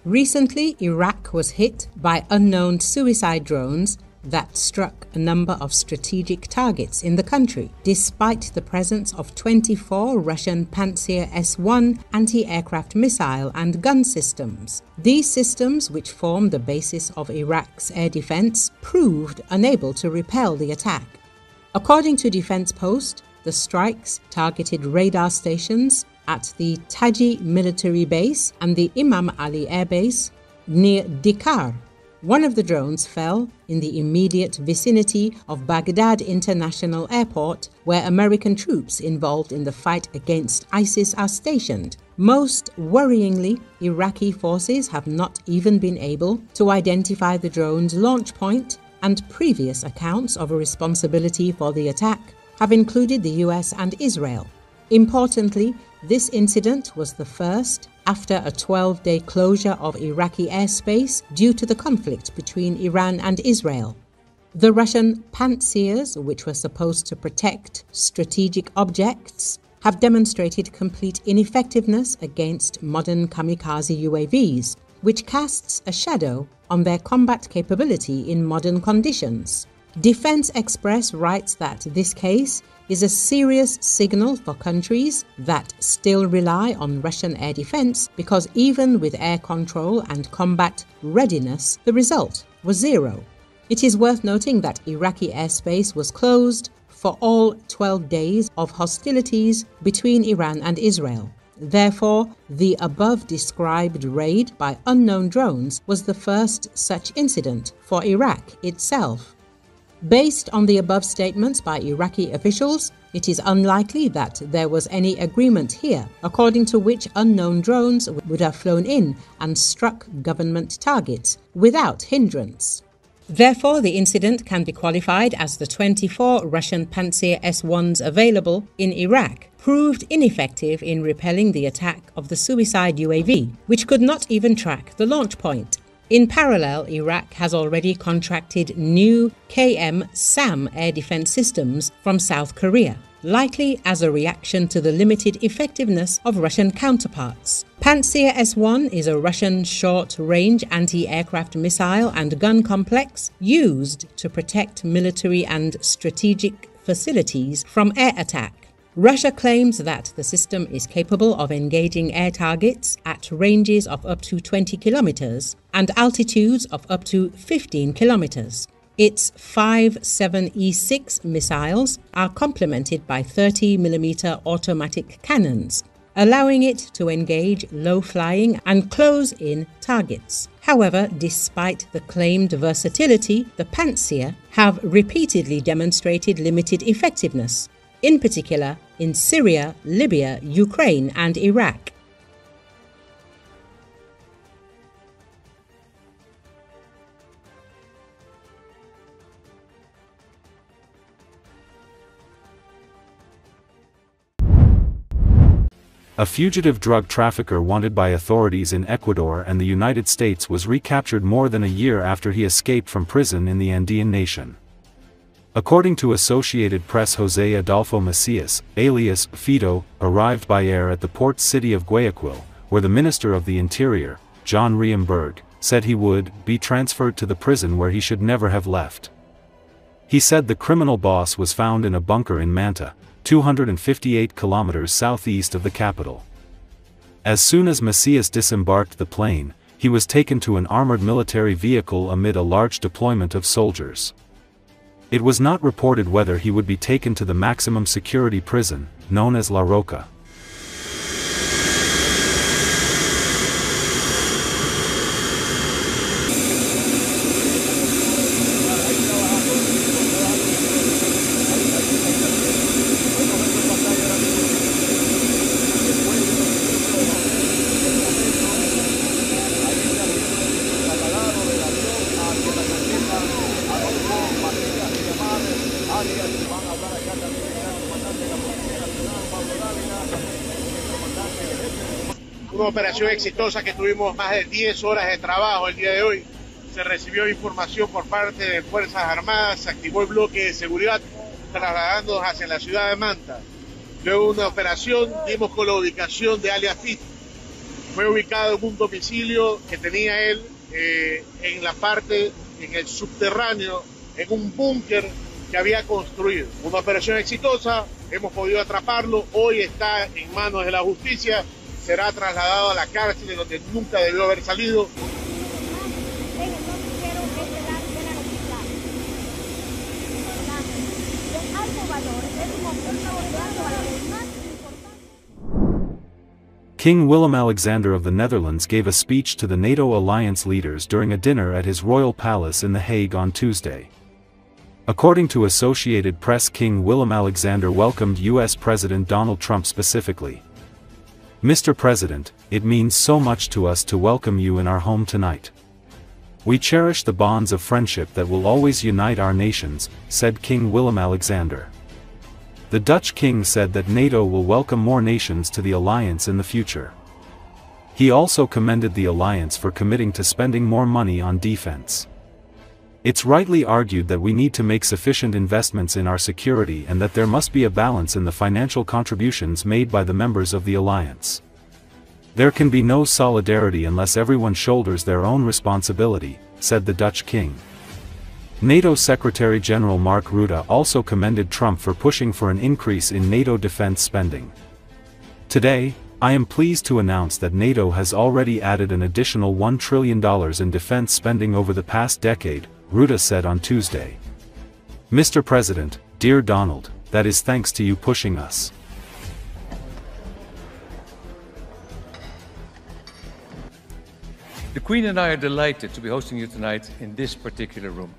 Recently, Iraq was hit by unknown suicide drones that struck a number of strategic targets in the country, despite the presence of 24 Russian Pantsir-S1 anti-aircraft missile and gun systems. These systems, which form the basis of Iraq's air defense, proved unable to repel the attack. According to Defense Post, the strikes targeted radar stations at the Taji military base and the Imam Ali air base near Dhi Qar. One of the drones fell in the immediate vicinity of Baghdad International Airport, where American troops involved in the fight against ISIS are stationed. Most worryingly, Iraqi forces have not even been able to identify the drone's launch point, and previous accounts of a responsibility for the attack have included the US and Israel. Importantly, this incident was the first after a 12-day closure of Iraqi airspace due to the conflict between Iran and Israel. The Russian Pantsirs, which were supposed to protect strategic objects, have demonstrated complete ineffectiveness against modern kamikaze UAVs, which casts a shadow on their combat capability in modern conditions. Defense Express writes that this case is a serious signal for countries that still rely on Russian air defense, because even with air control and combat readiness, the result was zero. It is worth noting that Iraqi airspace was closed for all 12 days of hostilities between Iran and Israel. Therefore, the above-described raid by unknown drones was the first such incident for Iraq itself. Based on the above statements by Iraqi officials, it is unlikely that there was any agreement here, according to which unknown drones would have flown in and struck government targets without hindrance. Therefore, the incident can be qualified as the 24 Russian Pantsir-S1s available in Iraq proved ineffective in repelling the attack of the suicide UAV, which could not even track the launch point. In parallel, Iraq has already contracted new KM-SAM air defense systems from South Korea, likely as a reaction to the limited effectiveness of Russian counterparts. Pantsir-S1 is a Russian short-range anti-aircraft missile and gun complex used to protect military and strategic facilities from air attack. Russia claims that the system is capable of engaging air targets at ranges of up to 20 kilometers and altitudes of up to 15 kilometers. Its 5.7E6 missiles are complemented by 30mm automatic cannons, allowing it to engage low-flying and close-in targets. However, despite the claimed versatility, the Pantsir have repeatedly demonstrated limited effectiveness, in particular in Syria, Libya, Ukraine, and Iraq. A fugitive drug trafficker wanted by authorities in Ecuador and the United States was recaptured more than a year after he escaped from prison in the Andean nation. According to Associated Press, José Adolfo Macias, alias Fido, arrived by air at the port city of Guayaquil, where the Minister of the Interior, John Riemberg, said he would be transferred to the prison where he should never have left. He said the criminal boss was found in a bunker in Manta, 258 kilometers southeast of the capital. As soon as Macias disembarked the plane, he was taken to an armored military vehicle amid a large deployment of soldiers. It was not reported whether he would be taken to the maximum security prison, known as La Roca. Una operación exitosa que tuvimos más de 10 horas de trabajo el día de hoy. Se recibió información por parte de Fuerzas Armadas, se activó el bloque de seguridad trasladándonos hacia la ciudad de Manta. Luego de una operación dimos con la ubicación de alias Fit. Fue ubicado en un domicilio que tenía él en el subterráneo, en un búnker que había construido. Una operación exitosa, hemos podido atraparlo, hoy está en manos de la justicia, será trasladado a la cárcel de donde nunca debió haber salido. King Willem-Alexander of the Netherlands gave a speech to the NATO alliance leaders during a dinner at his royal palace in The Hague on Tuesday. According to Associated Press, King Willem-Alexander welcomed US President Donald Trump specifically. "Mr. President, it means so much to us to welcome you in our home tonight. We cherish the bonds of friendship that will always unite our nations," said King Willem-Alexander. The Dutch king said that NATO will welcome more nations to the alliance in the future. He also commended the alliance for committing to spending more money on defense. "It's rightly argued that we need to make sufficient investments in our security and that there must be a balance in the financial contributions made by the members of the alliance. There can be no solidarity unless everyone shoulders their own responsibility," said the Dutch king. NATO Secretary-General Mark Rutte also commended Trump for pushing for an increase in NATO defense spending. "Today, I am pleased to announce that NATO has already added an additional $1 trillion in defense spending over the past decade," Rutte said on Tuesday. "Mr. President, dear Donald, that is thanks to you pushing us." The Queen and I are delighted to be hosting you tonight in this particular room.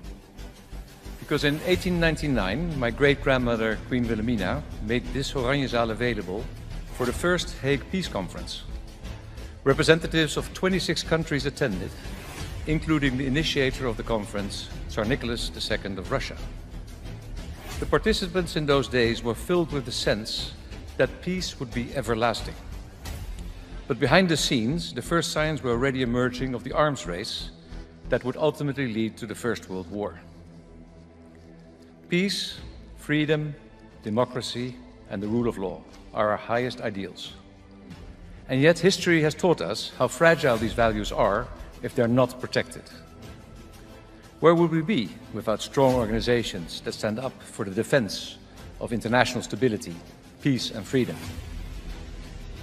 Because in 1899, my great-grandmother, Queen Wilhelmina, made this Oranjezaal available for the first Hague Peace Conference. Representatives of 26 countries attended, including the initiator of the conference, Tsar Nicholas II of Russia. The participants in those days were filled with the sense that peace would be everlasting. But behind the scenes, the first signs were already emerging of the arms race that would ultimately lead to the First World War. Peace, freedom, democracy, and the rule of law are our highest ideals. And yet history has taught us how fragile these values are if they're not protected. Where would we be without strong organizations that stand up for the defense of international stability, peace, and freedom?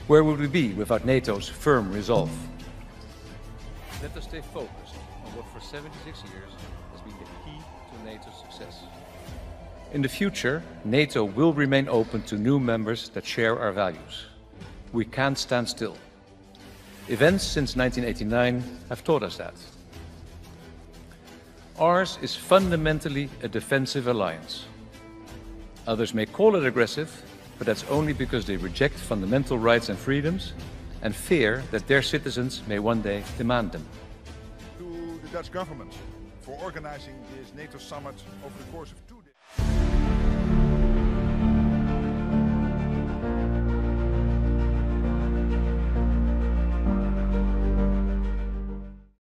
Where would we be without NATO's firm resolve? Let us stay focused on what for 76 years has been the key to NATO's success. In the future, NATO will remain open to new members that share our values. We can't stand still. Events since 1989 have taught us that. Ours is fundamentally a defensive alliance. Others may call it aggressive, but that's only because they reject fundamental rights and freedoms and fear that their citizens may one day demand them. To the Dutch government for organizing this NATO summit over the course of 2